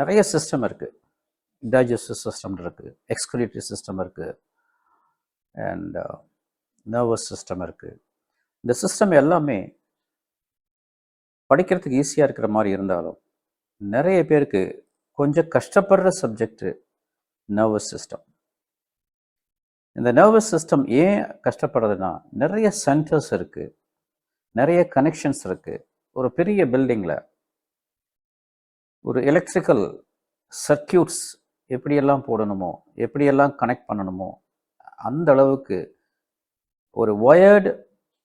நிறைய சிஸ்டம் இருக்குது. Digestive system இருக்குது, எக்ஸ்கிரீட்டரி சிஸ்டம் இருக்குது, அண்ட் நர்வஸ் சிஸ்டம் இருக்குது. இந்த சிஸ்டம் எல்லாமே படிக்கிறதுக்கு ஈஸியாக இருக்கிற மாதிரி இருந்தாலும் நிறைய பேருக்கு கொஞ்சம் கஷ்டப்படுற சப்ஜெக்டு நர்வஸ் சிஸ்டம். இந்த நர்வஸ் சிஸ்டம் ஏன் கஷ்டப்படுறதுன்னா, நிறைய சென்டர்ஸ் இருக்குது, நிறைய கனெக்ஷன்ஸ் இருக்குது. ஒரு பெரிய பில்டிங்கில் ஒரு எலக்ட்ரிக்கல் சர்க்கியூட்ஸ் எப்படியெல்லாம் போடணுமோ, எப்படியெல்லாம் கனெக்ட் பண்ணணுமோ, அந்த அளவுக்கு ஒரு ஒயர்டு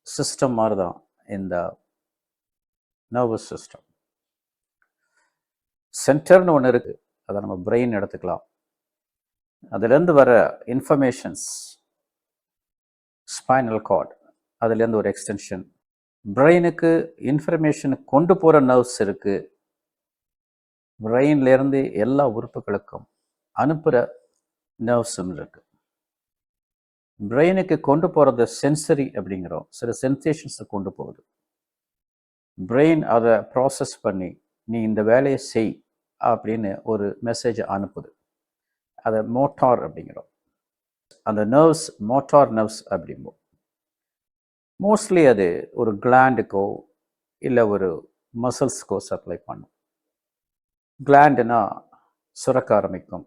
சிஸ்டம் மாதிரி தான் இந்த நர்வஸ் சிஸ்டம். சென்டர்னு ஒன்று இருக்குது, அதை நம்ம பிரெயின் எடுத்துக்கலாம். அதுலேருந்து வர இன்ஃபர்மேஷன்ஸ் ஸ்பைனல் கார்டு, அதுலேருந்து ஒரு எக்ஸ்டென்ஷன். பிரெயினுக்கு இன்ஃபர்மேஷன் கொண்டு போகிற நர்வ்ஸ் இருக்குது. பிரெயின்லேருந்து எல்லா உறுப்புகளுக்கும் அனுப்புகிற நர்வ்ஸும் இருக்குது. பிரெயினுக்கு கொண்டு போகிறது சென்சரி அப்படிங்கிறோம், சில சென்சேஷன்ஸை கொண்டு போகுது. பிரெயின் அதை ப்ராசஸ் பண்ணி நீ இந்த வேலையை செய் அப்படின்னு ஒரு மெசேஜை அனுப்புது. அதை மோட்டார் அப்படிங்கிறோம். அந்த நர்வ்ஸ் மோட்டார் நர்வ்ஸ் அப்படிம்போம். மோஸ்ட்லி அது ஒரு கிளாண்டுக்கோ இல்லை ஒரு மசில்ஸ்க்கோ சப்ளை பண்ணும். கிளாண்டுனா சுரக்க ஆரம்பிக்கும்,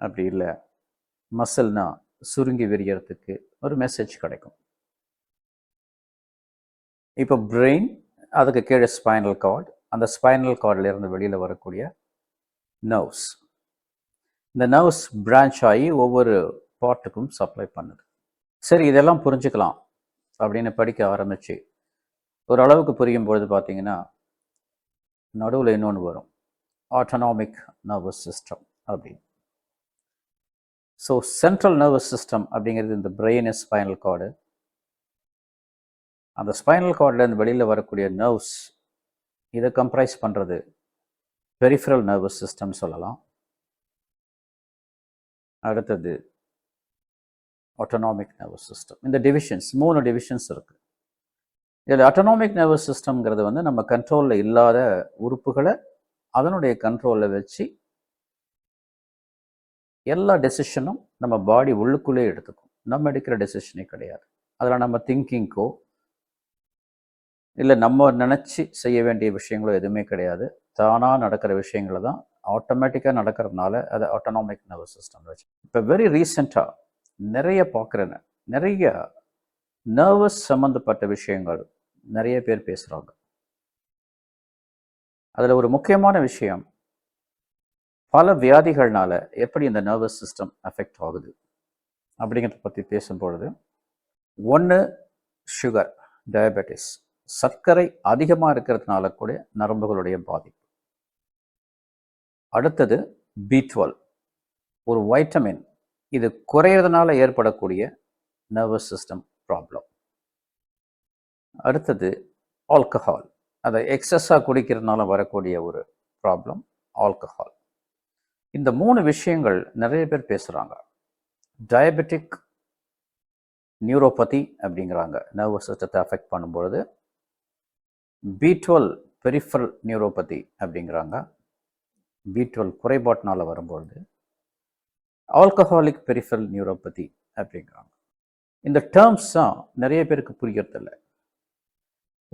அப்படி இல்லை மசில்னா சுருங்கி விரியறதுக்கு ஒரு மெசேஜ் கிடைக்கும். இப்போ பிரெயின், அதுக்கு கீழே ஸ்பைனல் கார்டு, அந்த ஸ்பைனல் கார்டிலிருந்து வெளியில் வரக்கூடிய நர்வ்ஸ். இந்த நர்வ்ஸ் பிரான்ச் ஆகி ஒவ்வொரு பார்ட்டுக்கும் சப்ளை பண்ணுது. சரி, இதெல்லாம் புரிஞ்சுக்கலாம் அப்படின்னு படிக்க ஆரம்பித்து ஓரளவுக்கு புரியும் பொழுது பார்த்தீங்கன்னா, நடுவில் இன்னொன்று வரும், ஆட்டோனாமிக் நர்வஸ் சிஸ்டம் அப்படின்னு. ஸோ சென்ட்ரல் நர்வஸ் சிஸ்டம் அப்படிங்கிறது இந்த பிரெயின், ஸ்பைனல் கார்டு. அந்த ஸ்பைனல் கார்டிலேருந்து வெளியில் வரக்கூடிய நர்வ்ஸ், இதை கம்ப்ரைஸ் பண்ணுறது பெரிஃபரல் நர்வஸ் சிஸ்டம் சொல்லலாம். அடுத்தது ஆட்டோனாமிக் நர்வஸ் சிஸ்டம். இந்த டிவிஷன்ஸ், 3 டிவிஷன்ஸ் இருக்குது. இதில் ஆட்டோனாமிக் நர்வஸ் சிஸ்டம்ங்கிறது வந்து நம்ம கண்ட்ரோலில் இல்லாத உறுப்புகளை அதனுடைய கண்ட்ரோலில் வச்சு எல்லா டெசிஷனும் நம்ம பாடி உள்ளுக்குள்ளே எடுத்துக்கும். நம்ம எடுக்கிற டெசிஷனே கிடையாது. அதில் நம்ம திங்கிங்கோ இல்லை நம்ம நினச்சி செய்ய வேண்டிய விஷயங்களோ எதுவுமே கிடையாது. தானாக நடக்கிற விஷயங்களை தான் ஆட்டோமேட்டிக்காக நடக்கிறதுனால அதை ஆட்டோனாமிக் நர்வஸ் சிஸ்டம் வச்சு. இப்போ வெரி ரீசெண்டாக நிறைய பார்க்குறேன்னு, நிறைய நர்வஸ் சம்மந்தப்பட்ட விஷயங்கள் நிறைய பேர் பேசுகிறாங்க. அதில் ஒரு முக்கியமான விஷயம், பல வியாதிகள்னால எப்படி இந்த நர்வஸ் சிஸ்டம் அஃபெக்ட் ஆகுது அப்படிங்கிறத பற்றி பேசும்பொழுது, ஒன்று சுகர், டயபெட்டிஸ், சர்க்கரை அதிகமாக இருக்கிறதுனால கூட நரம்புகளுடைய பாதிப்பு. அடுத்தது B12, ஒரு வைட்டமின், இது குறையிறதுனால ஏற்படக்கூடிய நர்வஸ் சிஸ்டம் ப்ராப்ளம். அடுத்தது ஆல்கஹால், அதை எக்ஸஸாக குடிக்கிறதுனால வரக்கூடிய ஒரு ப்ராப்ளம் ஆல்கஹால். இந்த 3 விஷயங்கள் நிறைய பேர் பேசுகிறாங்க. டயபெட்டிக் நியூரோபதி அப்படிங்கிறாங்க, நர்வஸ் சிஸ்டத்தை அஃபெக்ட் பண்ணும்பொழுது. B12 பெரிஃபரல் நியூரோபதி அப்படிங்கிறாங்க, B12 குறைபாட்டினால வரும்பொழுது. ஆல்கஹாலிக் பெரிஃபரல் நியூரோபதி அப்படிங்கிறாங்க. இந்த டேர்ம்ஸ் தான் நிறைய பேருக்கு புரியறதில்ல.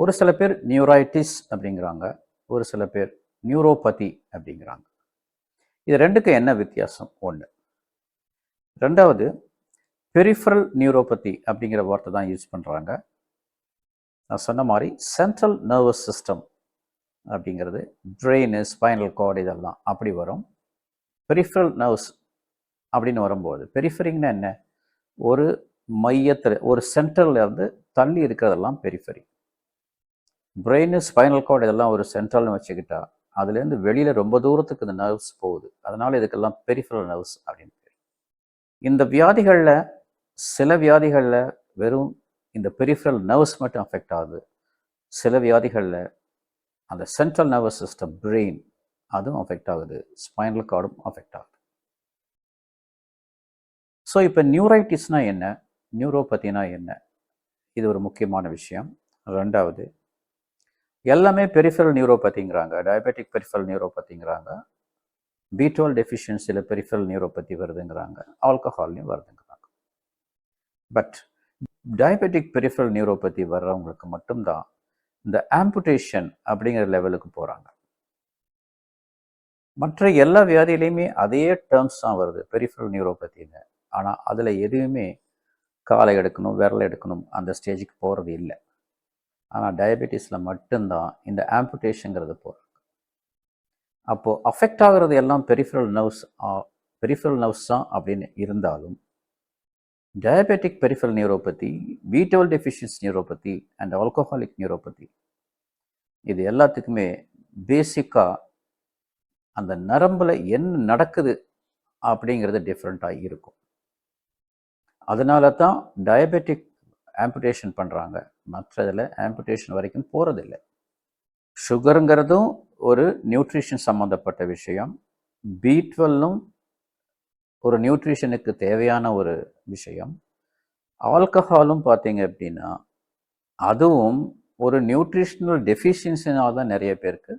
ஒரு சில பேர் நியூரைட்டிஸ் அப்படிங்கிறாங்க, ஒரு சில பேர் நியூரோபதி அப்படிங்கிறாங்க. இது ரெண்டுக்கும் என்ன வித்தியாசம்? ஒன்று. ரெண்டாவது, பெரிஃபரல் நியூரோபதி அப்படிங்கிற வார்த்தை தான் யூஸ் பண்ணுறாங்க. நான் சொன்ன மாதிரி சென்ட்ரல் நர்வஸ் சிஸ்டம் அப்படிங்கிறது பிரெயின், ஸ்பைனல் கார்டு இதெல்லாம் அப்படி வரும். பெரிஃபரல் நர்வ்ஸ் அப்படின்னு வரும்போது, பெரிஃபரிங்னா என்ன? ஒரு மையத்தில், ஒரு சென்டரில் இருந்து தள்ளி இருக்கிறதெல்லாம் பெரிஃபரி. பிரெயின், ஸ்பைனல் கார்டு இதெல்லாம் ஒரு சென்ட்ரல்னு வச்சுக்கிட்டா, அதுலேருந்து வெளியில் ரொம்ப தூரத்துக்கு இந்த நர்வ்ஸ் போகுது. அதனால இதுக்கெல்லாம் பெரிஃபரல் நர்வ்ஸ் அப்படின்னு பேர். இந்த வியாதிகளில், சில வியாதிகளில் வெறும் இந்த பெரிஃபரல் நர்வ்ஸ் மட்டும் அஃபெக்ட் ஆகுது. சில வியாதிகளில் அந்த சென்ட்ரல் நர்வஸ் சிஸ்டம், பிரெயின், அதுவும் அஃபெக்ட் ஆகுது, ஸ்பைனல் கார்டும் அஃபெக்ட் ஆகுது. ஸோ இப்போ நியூரைட்டிஸ்னால் என்ன, நியூரோபதினா என்ன, இது ஒரு முக்கியமான விஷயம். ரெண்டாவது, எல்லாமே பெரிஃபரல் நியூரோபதிங்கிறாங்க. டயபெட்டிக் பெரிஃபரல் நியூரோபதிங்கிறாங்க. B12 டெஃபிஷியன்சியில் பெரிஃபரல் நியூரோபதி வருதுங்கிறாங்க. ஆல்கஹால்லையும் வருதுங்கிறாங்க. பட் டயபெட்டிக் பெரிஃபரல் நியூரோபதி வர்றவங்களுக்கு மட்டும்தான் இந்த ஆம்புடேஷன் அப்படிங்கிற லெவலுக்கு போகிறாங்க. மற்ற எல்லா வியாதியிலையுமே அதே டேர்ம்ஸ் தான் வருது பெரிஃபரல் நியூரோபதின்னு. ஆனால் அதில் எதுவுமே காலை எடுக்கணும், விரல் எடுக்கணும் அந்த ஸ்டேஜுக்கு போகிறது இல்லை. ஆனால் டயபெட்டிஸில் மட்டும்தான் இந்த ஆம்புடேஷனுங்கிறது போகிறாங்க. அப்போது அஃபெக்ட் ஆகிறது எல்லாம் பெரிஃபரல் நர்வ்ஸ் தான் அப்படின்னு இருந்தாலும் diabetic peripheral neuropathy, B12 deficiency neuropathy and alcoholic neuropathy இது எல்லாத்துக்குமே பேசிக்காக அந்த நரம்பில் என்ன நடக்குது அப்படிங்கிறது டிஃப்ரெண்ட்டாக இருக்கும். அதனால தான் டயபெட்டிக் ஆம்புடேஷன் பண்ணுறாங்க. மற்றதில் ஆம்புடேஷன் வரைக்கும் போகிறதில்லை. சுகருங்கிறதும் ஒரு நியூட்ரிஷன் சம்மந்தப்பட்ட விஷயம். B12ம் ஒரு நியூட்ரிஷனுக்கு தேவையான ஒரு விஷயம். ஆல்கஹாலும் பார்த்தீங்க அப்படின்னா அதுவும் ஒரு நியூட்ரிஷனல் டெஃபிஷியன்சினால் தான் நிறைய பேருக்கு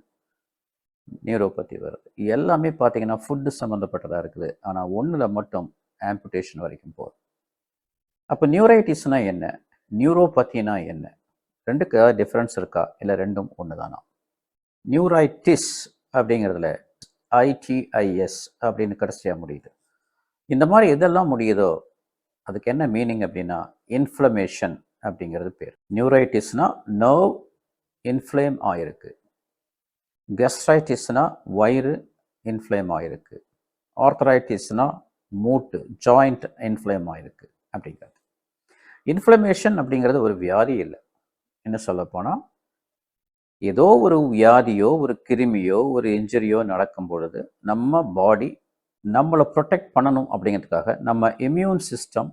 நியூரோபதி வருது. எல்லாமே பார்த்தீங்கன்னா ஃபுட்டு சம்மந்தப்பட்டதாக இருக்குது. ஆனால் ஒன்றில் மட்டும் ஆம்புடேஷன் வரைக்கும் போகுது. அப்போ நியூரைட்டிஸ்னால் என்ன, நியூரோபத்தினா என்ன, ரெண்டுக்கு ஏதாவது டிஃப்ரென்ஸ் இருக்கா, இல்லை ரெண்டும் ஒன்று தானா? நியூரைட்டிஸ் அப்படிங்கிறதுல ITIS அப்படின்னு கடைசியாக முடியுது. இந்த மாதிரி எதெல்லாம் முடியுதோ அதுக்கு என்ன மீனிங் அப்படின்னா இன்ஃப்ளமேஷன் அப்படிங்கிறது பேர். நியூரைட்டிஸ்னா நர்வ் இன்ஃப்ளேம் ஆகிருக்கு. கெஸ்ட்ரைட்டிஸ்னா வயிறு இன்ஃப்ளேம் ஆகிருக்கு. ஆர்த்தரைட்டிஸ்னா மூட்டு ஜாயிண்ட் இன்ஃப்ளேம் ஆகிருக்கு அப்படிங்கிறது. இன்ஃப்ளமேஷன் அப்படிங்கிறது ஒரு வியாதி இல்லை. என்ன சொல்லப்போனால் ஏதோ ஒரு வியாதியோ ஒரு கிருமியோ ஒரு இன்ஜுரியோ நடக்கும் பொழுது நம்ம பாடி நம்மளை ப்ரொடெக்ட் பண்ணணும் அப்படிங்கிறதுக்காக நம்ம இம்யூன் சிஸ்டம்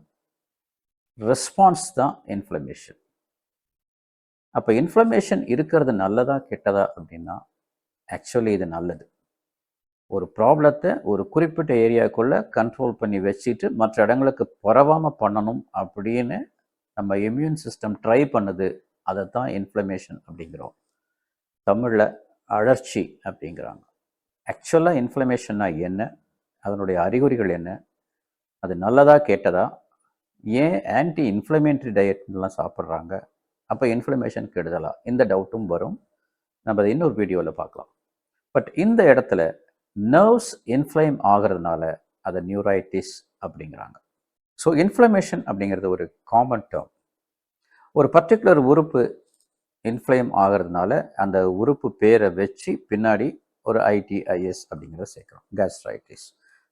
ரெஸ்பான்ஸ் தான் இன்ஃப்ளமேஷன். அப்போ இன்ஃப்ளமேஷன் இருக்கிறது நல்லதா கெட்டதா அப்படின்னா ஆக்சுவலி இது நல்லது. ஒரு ப்ராப்ளத்தை ஒரு குறிப்பிட்ட ஏரியாவுக்குள்ளே கண்ட்ரோல் பண்ணி வச்சுட்டு மற்ற இடங்களுக்கு பரவாமல் பண்ணணும் அப்படின்னு நம்ம இம்யூன் சிஸ்டம் ட்ரை பண்ணுது. அதை தான் இன்ஃப்ளமேஷன் அப்படிங்கிறோம். தமிழில் அழற்சி அப்படிங்கிறாங்க. ஆக்சுவலாக இன்ஃப்ளமேஷன்னா என்ன, அதனுடைய அறிகுறிகள் என்ன, அது நல்லதா கெட்டதா, ஏன் ஆன்டி இன்ஃப்ளமேட்டரி டயட்லாம் சாப்பிட்றாங்க, அப்போ இன்ஃப்ளமேஷன் கெடுதலா, இந்த டவுட்டும் வரும். நம்ம அதை இன்னொரு வீடியோவில் பார்க்கலாம். பட் இந்த இடத்துல நர்வ்ஸ் இன்ஃப்ளேம் ஆகிறதுனால அதை நியூரைட்டிஸ் அப்படிங்கிறாங்க. ஸோ இன்ஃப்ளமேஷன் அப்படிங்கிறது ஒரு காமன் டேர்ம். ஒரு பர்டிகுலர் உறுப்பு இன்ஃப்ளேம் ஆகிறதுனால அந்த உறுப்பு பேரை வச்சு பின்னாடி ஒரு ITIS அப்படிங்கிறத சேர்க்குறோம். கேஸ்ட்ரைட்டிஸ்,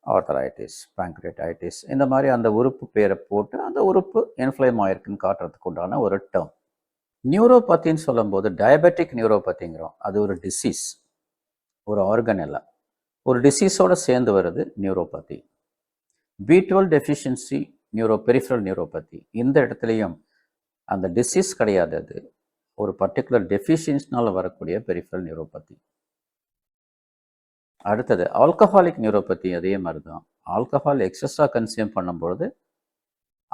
ஆர்த்தரைட்டிஸ், பேங்க்ரியடைட்டிஸ், இந்த மாதிரி அந்த உறுப்பு பேரை போட்டு அந்த உறுப்பு இன்ஃப்ளேம் ஆகிருக்குன்னு காட்டுறதுக்கு உண்டான ஒரு டேர்ம். நியூரோபத்தின்னு சொல்லும்போது டயபெட்டிக் நியூரோபத்திங்கிறோம். அது ஒரு டிசீஸ், ஒரு ஆர்கன் இல்லை, ஒரு டிசீஸோடு சேர்ந்து வருது neuropathy. B12 deficiency peripheral neuropathy. இந்த இடத்துலையும் அந்த டிசீஸ் கிடையாது, அது ஒரு பர்டிகுலர் டெஃபிஷியன்ஸ்னால வரக்கூடிய பெரிஃபரல் நியூரோபதி. அடுத்தது ஆல்கஹாலிக் நியூரோபதி. அதே மாதிரி தான் ஆல்கஹால் எக்ஸஸாக கன்சியூம் பண்ணும்பொழுது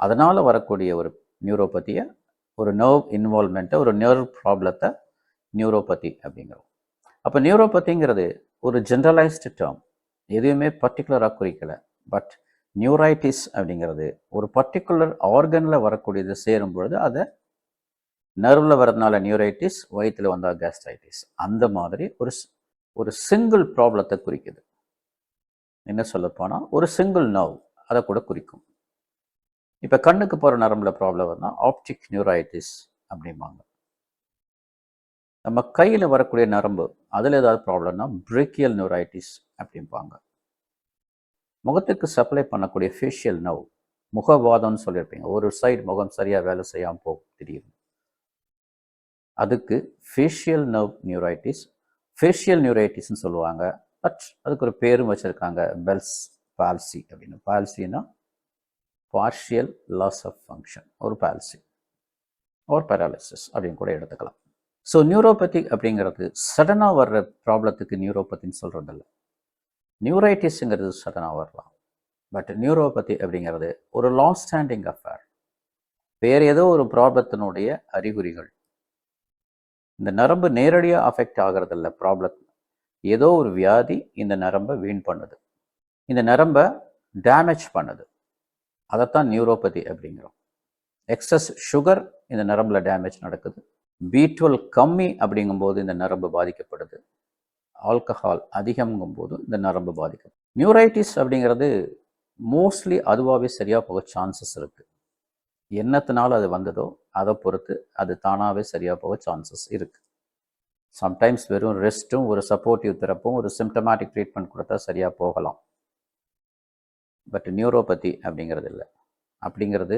அதனால் வரக்கூடிய ஒரு நியூரோபதியை, ஒரு நர்வ் இன்வால்மெண்ட்டை, ஒரு நர்வ் ப்ராப்ளத்தை நியூரோபதி அப்படிங்கிறோம். அப்போ நியூரோபதிங்கிறது ஒரு ஜென்ரலைஸ்டு டேர்ம், எதுவுமே பர்டிகுலராக குறிக்கலை. பட் நியூரைட்டிஸ் அப்படிங்கிறது ஒரு பர்டிகுலர் ஆர்கனில் வரக்கூடியது சேரும் பொழுது அதை நர்வில் வரதுனால நியூரைட்டிஸ், வயிற்றில் வந்தால் கேஸ்ட்ரைட்டிஸ், அந்த மாதிரி ஒரு சிங்கிள் ப்ராப்ளத்தை குறிக்குது. என்ன சொல்லப்போனால் ஒரு சிங்கிள் நர்வ் அதை கூட குறிக்கும். இப்போ கண்ணுக்கு போகிற நரம்பில் ப்ராப்ளம் வந்தால் ஆப்டிக் நியூரைட்டிஸ் அப்படிம்பாங்க. நம்ம கையில் வரக்கூடிய நரம்பு அதில் ஏதாவது ப்ராப்ளம்னா பிரேக்கியல் நியூரைட்டிஸ் அப்படிம்பாங்க. முகத்துக்கு சப்ளை பண்ணக்கூடிய ஃபேஷியல் நர்வ், முகவாதம்னு சொல்லியிருப்பீங்க. ஒரு சைடு முகம் சரியாக வேலை செய்யாமல் போகும் திடீர்னு, அதுக்கு ஃபேஷியல் நர்வ் நியூரைட்டிஸ், ஃபேஷியல் நியூரைட்டிஸ்ன்னு சொல்லுவாங்க. பட் அதுக்கு ஒரு பேரும் வச்சுருக்காங்க, பெல்ஸ் பால்சி அப்படின்னு. பால்சின்னா பார்ஷியல் லாஸ் ஆஃப் ஃபங்க்ஷன், ஒரு பால்சி ஒரு பேராலிசிஸ் அப்படின்னு கூட எடுத்துக்கலாம். ஸோ நியூரோபதி அப்படிங்கிறது சடனாக வர்ற ப்ராப்ளத்துக்கு நியூரோபதின்னு சொல்கிறதில்ல. நியூரைட்டிஸுங்கிறது சடனாக வரலாம். பட் நியூரோபதி அப்படிங்கிறது ஒரு லாங் ஸ்டாண்டிங் அஃபேர். வேறு ஏதோ ஒரு ப்ராப்ளத்தினுடைய அறிகுறிகள் இந்த நரம்பு நேரடியாக அஃபெக்ட் ஆகிறதில்ல ப்ராப்ளம். ஏதோ ஒரு வியாதி இந்த நரம்பை வீண் பண்ணுது, இந்த நரம்பை டேமேஜ் பண்ணுது. அதைத்தான் நியூரோபதி அப்படிங்கிறோம். எக்ஸஸ் சுகர் இந்த நரம்புல டேமேஜ் நடக்குது. B12 கம்மி அப்படிங்கும்போது இந்த நரம்பு பாதிக்கப்படுது. ஆல்கஹால் அதிகம்ங்கும்போது இந்த நரம்பு பாதிக்கும். நியூரைட்டிஸ் அப்படிங்கிறது மோஸ்ட்லி அதுவாகவே சரியாக போக சான்சஸ் இருக்குது. என்னத்தினால அது வந்ததோ அதை பொறுத்து அது தானாகவே சரியாக போக சான்சஸ் இருக்குது. சம்டைம்ஸ் வெறும் ரெஸ்ட்டும் ஒரு சப்போர்ட்டிவ் தெரப்பும் ஒரு சிம்டமேட்டிக் ட்ரீட்மெண்ட் கொடுத்தா சரியாக போகலாம். பட் நியூரோபதி அப்படிங்கிறது இல்லை. அப்படிங்கிறது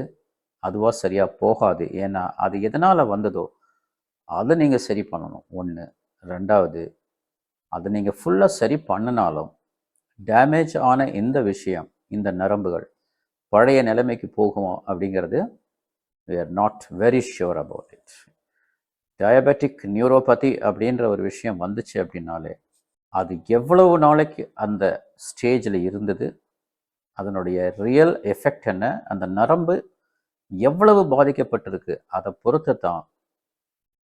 அதுவாக சரியாக போகாது. ஏன்னா அது எதனால் வந்ததோ அதை நீங்கள் சரி பண்ணணும் ஒன்று. ரெண்டாவது, அதை நீங்கள் ஃபுல்லாக சரி பண்ணினாலும் டேமேஜ் ஆன இந்த விஷயம், இந்த நரம்புகள் பழைய நிலைமைக்கு போகுமோ அப்படிங்கிறது we are not very sure about it. Diabetic neuropathy அப்படின்ற ஒரு விஷயம் வந்துச்சு அப்படின்னாலே அது எவ்வளவு நாளைக்கு அந்த ஸ்டேஜில் இருந்தது, அதனுடைய ரியல் எஃபெக்ட் என்ன, அந்த நரம்பு எவ்வளவு பாதிக்கப்பட்டிருக்கு, அதை பொறுத்து தான்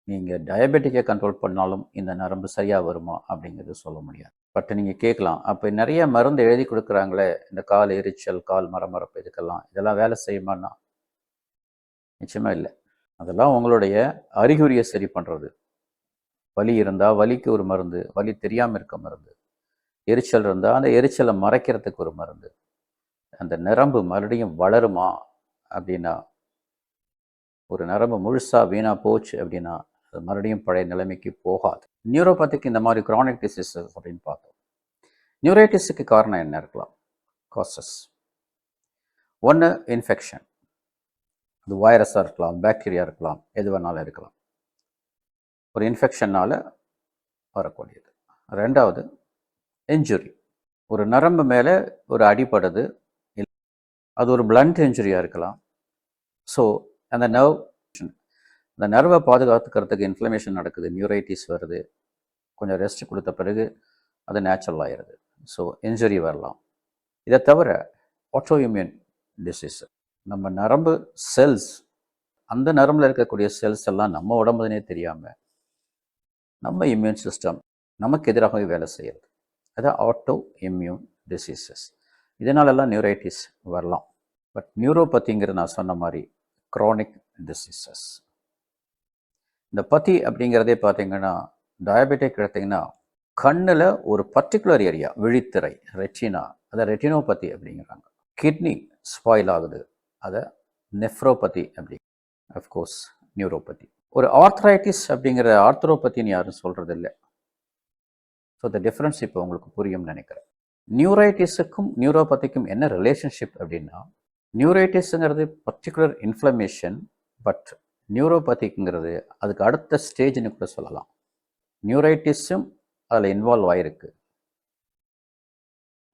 நீங்கள் டயபெட்டிக்கை கண்ட்ரோல் பண்ணாலும் இந்த நரம்பு சரியாக வருமா அப்படிங்கிறது சொல்ல முடியாது. பட் நீங்கள் கேட்கலாம், அப்போ நிறைய மருந்து எழுதி கொடுக்குறாங்களே இந்த கால் எரிச்சல், கால் மரமரப்பு, இதெல்லாம் வேலை செய்யுமான்னா நிச்சயமாக இல்லை. அதெல்லாம் உங்களுடைய அறிகுறியை சரி பண்ணுறது. வலி இருந்தால் வலிக்கு ஒரு மருந்து, வலி தெரியாமல் இருக்க மருந்து. எரிச்சல் இருந்தால் அந்த எரிச்சலை மறைக்கிறதுக்கு ஒரு மருந்து. அந்த நரம்பு மறுபடியும் வளருமா அப்படின்னா, ஒரு நரம்பு முழுசாக வீணாக போச்சு அப்படின்னா அது மறுபடியும் பழைய நிலைமைக்கு போகாது. நியூரோபதிக்கு இந்த மாதிரி க்ரானிக் டிசீசஸ் அப்படின்னு பார்த்தோம். நியூரைட்டிஸுக்கு காரணம் என்ன இருக்கலாம்? காசஸ். ஒன்று இன்ஃபெக்ஷன். அது வைரஸாக இருக்கலாம், பாக்டீரியா இருக்கலாம், எது வேணாலும் இருக்கலாம். ஒரு இன்ஃபெக்ஷனால் வரக்கூடியது. ரெண்டாவது இன்ஜுரி. ஒரு நரம்பு மேலே ஒரு அடிபடுது, அது ஒரு பிளண்ட் இன்ஜுரியாக இருக்கலாம். ஸோ அந்த நர்வை பாதுகாத்துக்கிறதுக்கு இன்ஃப்ளமேஷன் நடக்குது, நியூரைட்டிஸ் வருது. கொஞ்சம் ரெஸ்ட் கொடுத்த பிறகு அது நேச்சுரல் ஆகிடுது. ஸோ இன்ஜுரி வரலாம். இதை தவிர ஆட்டோ இம்யூன் டிசீஸ். நம்ம நரம்பு செல்ஸ், அந்த நரம்பில் இருக்கக்கூடிய செல்ஸ் எல்லாம் நம்ம உடம்புனே தெரியாமல் நம்ம இம்யூன் சிஸ்டம் நமக்கு எதிராகவே வேலை செய்கிறது. அதான் ஆட்டோ இம்யூன் டிசீசஸ். இதனாலெல்லாம் நியூரைட்டிஸ் வரலாம். பட் நியூரோபதிங்கிற நான் சொன்ன மாதிரி க்ரானிக் டிசீசஸ். இந்த பதி அப்படிங்கிறதே பார்த்தீங்கன்னா, டயபெட்டிக் எடுத்திங்கன்னா கண்ணில் ஒரு பர்டிகுலர் ஏரியா, விழித்திரை, ரெட்டினா, அதை ரெட்டினோபதி அப்படிங்கிறாங்க. கிட்னி ஸ்பாயில் ஆகுது, அதை நெஃப்ரோபதி அப்படி. Of course neuropathy. ஒரு ஆர்த்ரைட்டிஸ் அப்படிங்கிற ஆர்த்ரோபதின்னு யாரும் சொல்கிறது இல்லை. ஸோ த டிஃப்ரென்ஸ் இப்போ உங்களுக்கு புரியும்னு நினைக்கிறேன். நியூரைட்டிஸுக்கும் நியூரோபதிக்கும் என்ன ரிலேஷன்ஷிப் அப்படின்னா, நியூரைட்டிஸுங்கிறது பர்டிகுலர் இன்ஃப்ளமேஷன், பட் நியூரோபதிக்குங்கிறது அதுக்கு அடுத்த ஸ்டேஜ்னு கூட சொல்லலாம். நியூரைட்டிஸும் அதில் இன்வால்வ் ஆகிருக்கு.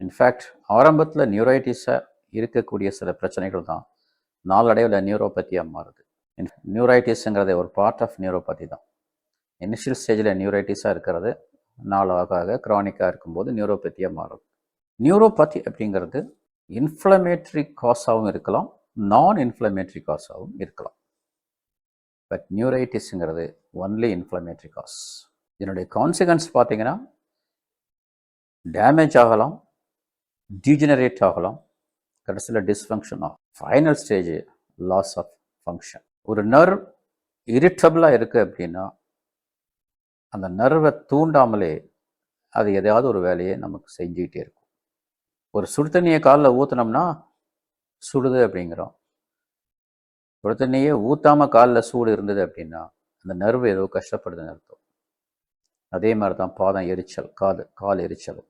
இன்ஃபேக்ட் ஆரம்பத்தில் நியூரைட்டிஸாக இருக்கக்கூடிய சில பிரச்சனைகள் தான் நாளடைவில் நியூரோபதியாக மாறுது. நியூரைட்டிஸுங்கிறது ஒரு பார்ட் ஆஃப் நியூரோபதி தான். இனிஷியல் ஸ்டேஜில் நியூரைட்டிஸாக இருக்கிறது நாளாக க்ரானிக்காக இருக்கும்போது நியூரோபதியாக மாறுது. நியூரோபதி அப்படிங்கிறது இன்ஃப்ளமேட்ரி காஸாகவும் இருக்கலாம், நான் இன்ஃப்ளமேட்ரி காஸாகவும் இருக்கலாம். பட் நியூரைட்டிஸுங்கிறது ஒன்லி இன்ஃப்ளமேட்ரி காஸ். இதனுடைய கான்சிக்வன்ஸ் பார்த்தீங்கன்னா டேமேஜ் ஆகலாம், டீஜெனரேட் ஆகலாம், கடைசியில் டிஸ்ஃபங்க்ஷன் ஆகும். Final stage loss of function. ஒரு நர்வ் இரிட்டபிளாக இருக்குது அப்படின்னா அந்த நர்வை தூண்டாமலே அது எதையாவது ஒரு வேலையை நமக்கு செஞ்சுக்கிட்டே இருக்கும். ஒரு சுடு தண்ணியை காலில் ஊற்றினோம்னா சுடுது அப்படிங்கிறோம். சுடு தண்ணியே ஊற்றாமல் காலில் சூடு இருந்தது அப்படின்னா அந்த நர்வு ஏதோ கஷ்டப்படுதுன்னு அர்த்தம். அதே மாதிரி தான் பாதம் எரிச்சல், கால் எரிச்சல்.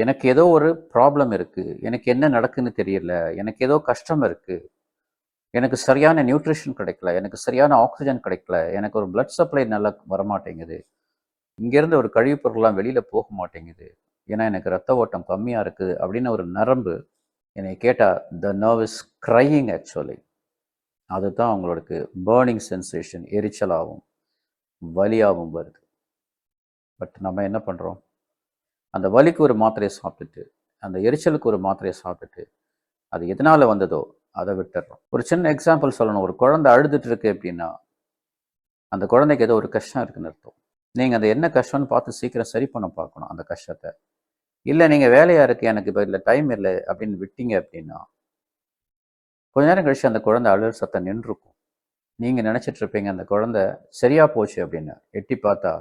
எனக்கு ஏதோ ஒரு ப்ராப்ளம் இருக்குது, எனக்கு என்ன நடக்குதுன்னு தெரியல, எனக்கு ஏதோ கஷ்டம் இருக்குது, எனக்கு சரியான நியூட்ரிஷன் கிடைக்கல, எனக்கு சரியான ஆக்சிஜன் கிடைக்கல, எனக்கு ஒரு பிளட் சப்ளை நல்லா வரமாட்டேங்குது, இங்கேருந்து ஒரு கழிவுப் பொருள்லாம் வெளியில் போக மாட்டேங்குது, ஏன்னா எனக்கு ரத்த ஓட்டம் கம்மியாக இருக்குது அப்படின்னு ஒரு நரம்பு என்னை கேட்டால் த நர்வ் இஸ் க்ரையிங் ஆக்சுவலி. அதுதான் அவங்களுக்கு பேர்னிங் சென்சேஷன், எரிச்சலாகவும் வலியாகவும் வருது. பட் நம்ம என்ன பண்ணுறோம், அந்த வலிக்கு ஒரு மாத்திரையை சாப்பிட்டுட்டு, அந்த எரிச்சலுக்கு ஒரு மாத்திரையை சாப்பிட்டுட்டு, அது எதனால் வந்ததோ அதை விட்டுடுறோம். ஒரு சின்ன எக்ஸாம்பிள் சொல்லணும். ஒரு குழந்தை அழுதுட்டு இருக்கு அப்படின்னா அந்த குழந்தைக்கு ஏதோ ஒரு கஷ்டம் இருக்குன்னு அர்த்தம். நீங்கள் அந்த என்ன கஷ்டம்னு பார்த்து சீக்கிரம் சரி பண்ண பார்க்கணும் அந்த கஷ்டத்தை. இல்லை நீங்கள் வேலையாக இருக்குது எனக்கு இப்போ இல்லை டைம் இல்லை அப்படின்னு விட்டீங்க அப்படின்னா கொஞ்ச நேரம் கழிச்சு அந்த குழந்தை அழுகிற சத்தம் நின்றுருக்கும். நீங்கள் நினச்சிட்டு இருப்பீங்க அந்த குழந்தை சரியாக போச்சு அப்படின்னு. எட்டி பார்த்தா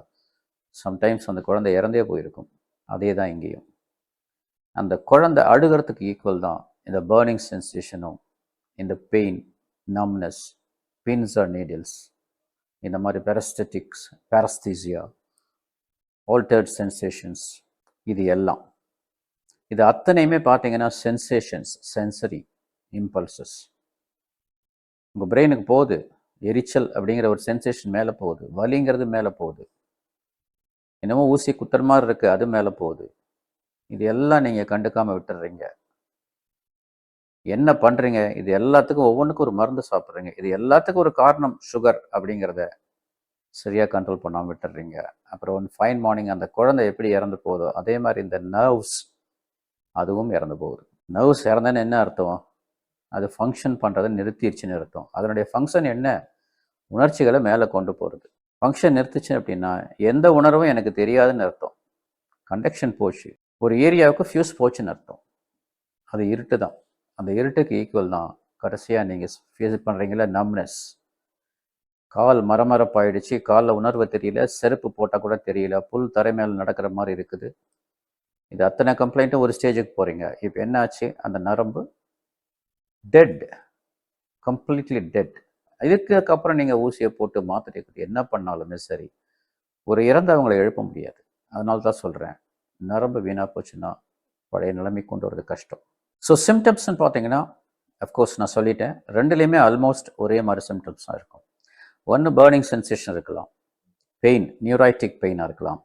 சம்டைம்ஸ் அந்த குழந்தை இறந்தே போயிருக்கும். அதே தான் இங்கேயும். அந்த குழந்தை அழுகிறதுக்கு ஈக்குவல் தான் இந்த பேர்னிங் சென்சேஷனும் இந்த pain, numbness, pins or needles, இந்த மாதிரி பெரஸ்தட்டிக்ஸ், பேரஸ்தீசியா, ஆல்டர்ட் சென்சேஷன்ஸ், இது எல்லாம் இது அத்தனையுமே பார்த்தீங்கன்னா சென்சேஷன்ஸ், சென்சரி இம்பல்சஸ். உங்கள் பிரெயினுக்கு போகுது, எரிச்சல் அப்படிங்கிற ஒரு சென்சேஷன் மேலே போகுது, வலிங்கிறது மேலே போகுது, என்னமோ ஊசி குத்துற மாதிரி இருக்குது அது மேலே போகுது. இது எல்லாம் நீங்கள் கண்டுக்காமல் விட்டுடுறீங்க. என்ன பண்ணுறீங்க? இது எல்லாத்துக்கும் ஒவ்வொன்றுக்கும் ஒரு மருந்து சாப்பிட்றீங்க. இது எல்லாத்துக்கும் ஒரு காரணம் சுகர் அப்படிங்கிறத சரியாக கண்ட்ரோல் பண்ணாமல் விட்டுடுறீங்க. அப்புறம் ஒன்று ஃபைன் மார்னிங் அந்த குழந்தை எப்படி இறந்து போகுதோ அதே மாதிரி இந்த நர்வ்ஸ் அதுவும் இறந்து போகுது. நர்வ்ஸ் இறந்தேன்னு என்ன அர்த்தம்? அது ஃபங்க்ஷன் பண்ணுறதை நிறுத்திடுச்சுன்னு அர்த்தம். அதனுடைய ஃபங்க்ஷன் என்ன? உணர்ச்சிகளை மேலே கொண்டு போகிறது. ஃபங்க்ஷன் நிறுத்துச்சு அப்படின்னா எந்த உணர்வும் எனக்கு தெரியாதுன்னு அர்த்தம். கண்டக்ஷன் போச்சு, ஒரு ஏரியாவுக்கு ஃபியூஸ் போச்சுன்னு அர்த்தம். அது இருட்டு தான். அந்த இருட்டுக்கு ஈக்குவல் தான் கடைசியாக நீங்கள் ஃபேஸ் பண்ணுறீங்களா நம்னஸ். கால் மரமரப்பாயிடுச்சு, காலில் உணர்வு தெரியல, செருப்பு போட்டால் கூட தெரியல, புல் தரை மேலே நடக்கிற மாதிரி இருக்குது. இது அத்தனை கம்ப்ளைண்ட்டும் ஒரு ஸ்டேஜுக்கு போகிறீங்க. இப்போ என்ன ஆச்சு? அந்த நரம்பு டெட், கம்ப்ளீட்லி டெட். இதுக்கப்புறம் நீங்கள் ஊசியை போட்டு மாத்திரை என்ன பண்ணாலுமே சரி, ஒரு இறந்தவங்களை எழுப்ப முடியாது. அதனால தான் சொல்கிறேன், நரம்பு வீணாக போச்சுன்னா பழைய நிலைமை கொண்டு வரது கஷ்டம். ஸோ சிம்டம்ஸ்ன்னு பார்த்தீங்கன்னா அஃப்கோர்ஸ் நான் சொல்லிட்டேன், ரெண்டுலேயுமே ஆல்மோஸ்ட் ஒரே மாதிரி சிம்டம்ஸ் தான் இருக்கும். ஒன்று பேர்னிங் சென்சேஷன் இருக்கலாம், பெயின், நியூரைட்டிக் பெயினாக இருக்கலாம்.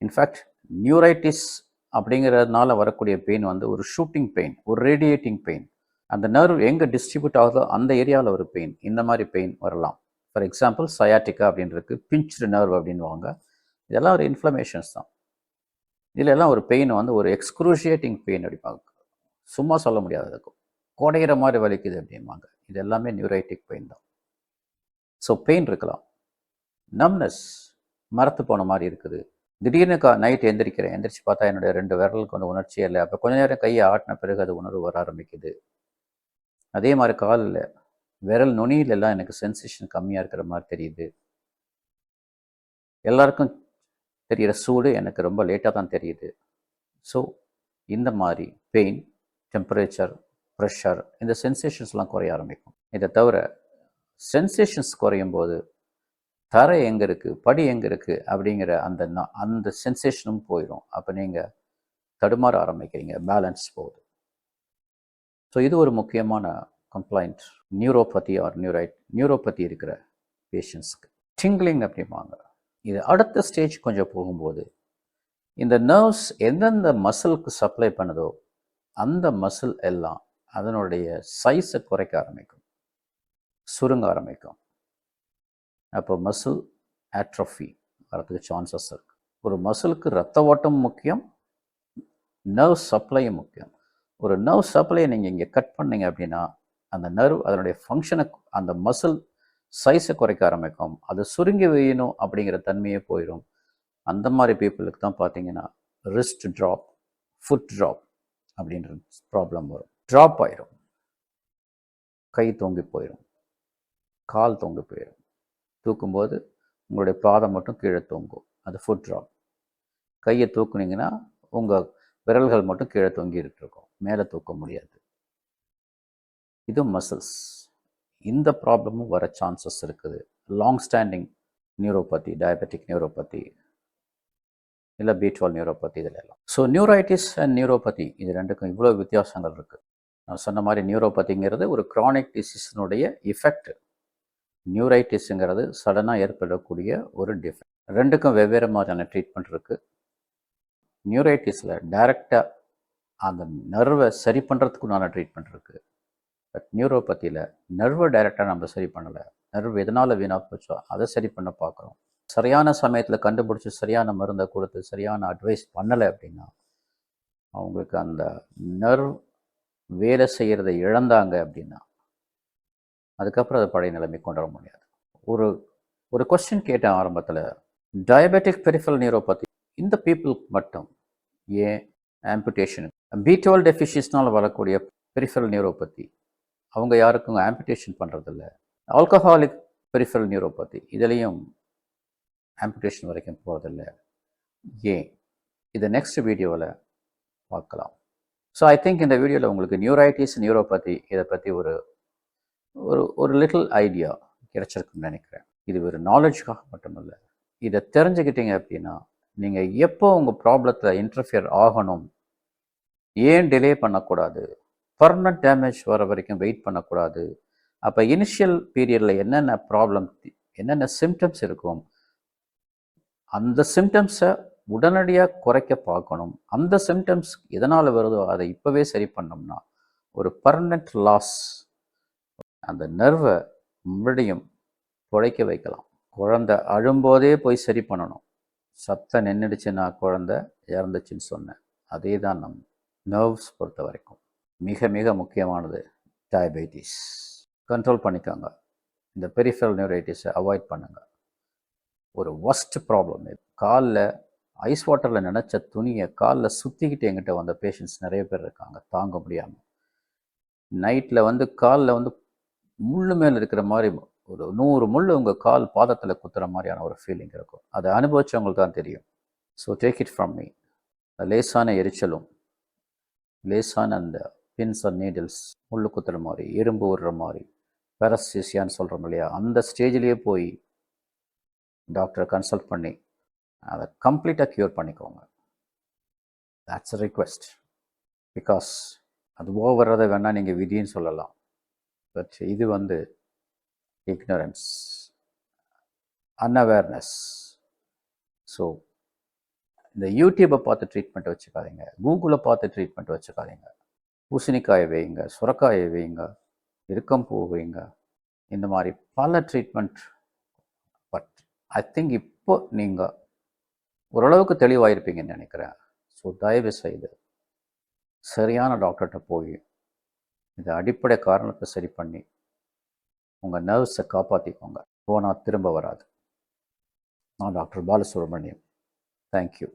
இன்ஃபேக்ட் நியூரைட்டிஸ் அப்படிங்கிறதுனால வரக்கூடிய பெயின் வந்து ஒரு ஷூட்டிங் பெயின், ஒரு ரேடியேட்டிங் பெயின். அந்த நர்வ் எங்கே டிஸ்ட்ரிபியூட் ஆகுதோ அந்த ஏரியாவில் ஒரு பெயின், இந்த மாதிரி பெயின் வரலாம். ஃபார் எக்ஸாம்பிள் சயாட்டிக்கா அப்படின்றது, பிஞ்ச்டு நர்வ் அப்படின்வாங்க. இதெல்லாம் ஒரு இன்ஃப்ளமேஷன்ஸ் தான். இதில் எல்லாம் ஒரு பெயின் வந்து ஒரு எக்ஸ்க்ரூஷியேட்டிங் பெயின் அப்படிப்பாங்க, சும்மா சொல்ல முடியாது, இருக்கும் குடையிற மாதிரி வலிக்குது அப்படிம்பாங்க. இது எல்லாமே நியூரைட்டிக் பெயின் தான். ஸோ பெயின் இருக்கலாம். நம்னஸ், மரத்து போன மாதிரி இருக்குது. திடீர்னு நைட் எந்திரிச்சு பார்த்தா என்னுடைய 2 விரலுக்கு வந்து உணர்ச்சியே இல்லை. அப்போ கொஞ்ச நேரம் கையை ஆட்டின பிறகு அது உணர்வு வர ஆரம்பிக்குது. அதே மாதிரி காலில் விரல் நுனியிலெல்லாம் எனக்கு சென்சேஷன் கம்மியாக இருக்கிற மாதிரி தெரியுது. எல்லாருக்கும் தெரிகிற சூடு எனக்கு ரொம்ப லேட்டாக தான் தெரியுது. ஸோ இந்த மாதிரி பெயின், டெம்பரேச்சர், ப்ரெஷர், இந்த சென்சேஷன்ஸ்லாம் குறைய ஆரம்பிக்கும். இதை தவிர சென்சேஷன்ஸ் குறையும் போது தரை எங்கே இருக்குது, படி எங்கே இருக்குது அப்படிங்கிற அந்த சென்சேஷனும் போயிடும். அப்போ நீங்கள் தடுமாற ஆரம்பிக்கிறீங்க, பேலன்ஸ் போகுது. ஸோ இது ஒரு முக்கியமான கம்ப்ளைண்ட் நியூரோபதி ஆர் நியூரோபதி இருக்கிற பேஷண்ட்ஸ்க்கு. டிங்லிங் அப்படிம்பாங்க. இது அடுத்த ஸ்டேஜ் கொஞ்சம் போகும்போது இந்த நர்வ்ஸ் எந்தெந்த மசிலுக்கு சப்ளை பண்ணுதோ அந்த மசில் எல்லாம் அதனுடைய சைஸை குறைக்க ஆரம்பிக்கும், சுருங்க ஆரம்பிக்கும். அப்போ மசில் ஆட்ரோஃபி வரதுக்கு சான்சஸ் இருக்குது. ஒரு மசிலுக்கு ரத்த ஓட்டம் முக்கியம், நர்வ் சப்ளையும் முக்கியம். ஒரு நர்வ் சப்ளையை நீங்கள் இங்கே கட் பண்ணீங்க அப்படின்னா அந்த நர்வ் அதனுடைய ஃபங்க்ஷனை, அந்த மசில் சைஸை குறைக்க ஆரம்பிக்கும், அது சுருங்கி வேணும் அப்படிங்கிற தன்மையே போயிடும். அந்த மாதிரி பீப்புளுக்கு தான் பார்த்தீங்கன்னா ரிஸ்ட் ட்ராப், ஃபுட் ட்ராப் அப்படின்ற ப்ராப்ளம் வரும். ட்ராப் ஆயிரும், கை தொங்கி போயிடும், கால் தொங்கி போயிடும். தூக்கும்போது உங்களுடைய பாதம் மட்டும் கீழே தொங்கும், அது ஃபுட் ட்ராப். கையை தூக்குனீங்கன்னா உங்கள் விரல்கள் மட்டும் கீழே தொங்கிட்டு இருக்கும், மேலே தூக்க முடியாது. இது மசில்ஸ். இந்த ப்ராப்ளமும் வர சான்சஸ் இருக்குது. Long standing neuropathy, diabetic neuropathy, இல்லை B12 நியூரோபதி, இதில் எல்லாம். ஸோ நியூரைட்டிஸ் அண்ட் நியூரோபதி இது ரெண்டுக்கும் இவ்வளோ வித்தியாசங்கள் இருக்குது. நான் சொன்ன மாதிரி நியூரோபதிங்கிறது ஒரு க்ரானிக் டிசீஸினுடைய எஃபெக்ட், நியூரைட்டிஸுங்கிறது சடனாக ஏற்படக்கூடிய ஒரு டிஃபெக்ட். ரெண்டுக்கும் வெவ்வேறு மாதிரியான ட்ரீட்மெண்ட் இருக்குது. நியூரைட்டிஸில் டைரெக்டாக அந்த நர்வை சரி பண்ணுறதுக்குண்டான ட்ரீட்மெண்ட் இருக்குது. பட் நியூரோபதியில் நர்வை டைரெக்டாக நம்ம சரி பண்ணலை, நர்வ் எதனால் வீணாக போச்சோ அதை சரி பண்ண பார்க்குறோம். சரியான சமயத்தில் கண்டுபிடிச்சி சரியான மருந்தை கொடுத்து சரியான அட்வைஸ் பண்ணலை அப்படின்னா அவங்களுக்கு அந்த நர்வ் வேலை செய்கிறத இழந்தாங்க அப்படின்னா அதுக்கப்புறம் அதை பழைய நிலைமை கொண்டு வர முடியாது. ஒரு ஒரு கொஸ்டின் கேட்டேன் ஆரம்பத்தில், டயபெட்டிக் பெரிஃபரல் நியூரோபதி இந்த பீப்புளுக்கு மட்டும் ஏன் ஆம்புடேஷன், B12 டெஃபிஷியன்ஸ்னால் வரக்கூடிய பெரிஃபரல் நியூரோபதி அவங்க யாருக்கும் ஆம்புடேஷன் பண்ணுறதில்ல, ஆல்கஹாலிக் பெரிஃபரல் நியூரோபதி இதுலேயும் ஆம்புடேஷன் வரைக்கும் போகிறதில்ல, ஏன்? இதை நெக்ஸ்ட் வீடியோவில் பார்க்கலாம். ஸோ ஐ திங்க் இந்த வீடியோவில் உங்களுக்கு நியூரைட்டிஸ் நியூரோபதி இதை பற்றி ஒரு ஒரு ஒரு லிட்டில் ஐடியா கிடைச்சிருக்குன்னு நினைக்கிறேன். இது ஒரு நாலேஜுக்காக மட்டுமல்ல, இதை தெரிஞ்சுக்கிட்டீங்க அப்படின்னா நீங்கள் எப்போ உங்கள் ப்ராப்ளத்தில் இன்டர்ஃபியர் ஆகணும், ஏன் டிலே பண்ணக்கூடாது, பர்மனன்ட் டேமேஜ் வர வரைக்கும் வெயிட் பண்ணக்கூடாது, அப்போ இனிஷியல் பீரியடில் என்னென்ன ப்ராப்ளம், என்னென்ன சிம்டம்ஸ் இருக்கும், அந்த சிம்டம்ஸை உடனடியாக குறைக்க பார்க்கணும். அந்த சிம்டம்ஸ் எதனால் வருதோ அதை இப்போவே சரி பண்ணோம்னா ஒரு பர்மனன்ட் லாஸ், அந்த நர்வை மறுபடியும் குறைக்க வைக்கலாம். குழந்தை அழும்போதே போய் சரி பண்ணணும். சத்தம் நின்றுடுச்சுன்னா குழந்தை இறந்துச்சுன்னு சொன்னேன். அதே தான் நம் நர்வ்ஸ் பொறுத்த வரைக்கும் மிக மிக முக்கியமானது. டயபெட்டிஸ் கண்ட்ரோல் பண்ணிக்கோங்க. இந்த பெரிஃபரல் நியூரைட்டிஸை அவாய்ட் பண்ணுங்கள். ஒரு ஒஸ்ட் ப்ராப்ளம் இது. காலில் ஐஸ் வாட்டரில் நினச்ச துணியை காலில் சுற்றிக்கிட்டு எங்கிட்ட வந்த பேஷண்ட்ஸ் நிறைய பேர் இருக்காங்க, தாங்க முடியாமல். நைட்டில் காலில் முள்ளு மேலே இருக்கிற மாதிரி ஒரு 100 முள் உங்கள் கால் பாதத்தில் குத்துற மாதிரியான ஒரு ஃபீலிங் இருக்கும். அதை அனுபவிச்சவங்களுக்கு தான் தெரியும். So take it from me. லேசான எரிச்சலும், லேசான அந்த பின்ஸ் அண்ட் நீடில்ஸ், முள்ளு குத்துற மாதிரி, எறும்பு விடுற மாதிரி, பெரஸ்டீசியான்னு சொல்கிறோம் இல்லையா, அந்த ஸ்டேஜ்லேயே போய் டாக்டரை கன்சல்ட் பண்ணி அதை கம்ப்ளீட்டாக க்யூர் பண்ணிக்கோங்க. That's a request. பிகாஸ் அது ஓவர்றதை வேணால் நீங்கள் விதின்னு சொல்லலாம். பட் இது ignorance, unawareness. ஸோ இந்த யூடியூப்பை பார்த்து ட்ரீட்மெண்ட் வச்சுக்காதீங்க, கூகுளை பார்த்து ட்ரீட்மெண்ட் வச்சுக்காதீங்க. பூசணிக்காயை வைங்க, சுரக்காயை வைங்க, இருக்கம்பூ வைங்க, இந்த மாதிரி பல ட்ரீட்மெண்ட். பட் ஐ திங்க் இப்போ நீங்கள் ஓரளவுக்கு தெளிவாயிருப்பீங்கன்னு நினைக்கிறேன். ஸோ தயவு செய்து சரியான டாக்டர்கிட்ட போய் இந்த அடிப்படை காரணத்தை சரி பண்ணி உங்கள் நர்வ்ஸை காப்பாற்றிக்கோங்க. போனால் திரும்ப வராது. நான் டாக்டர் பாலசுப்ரமணியம். தேங்க்யூ.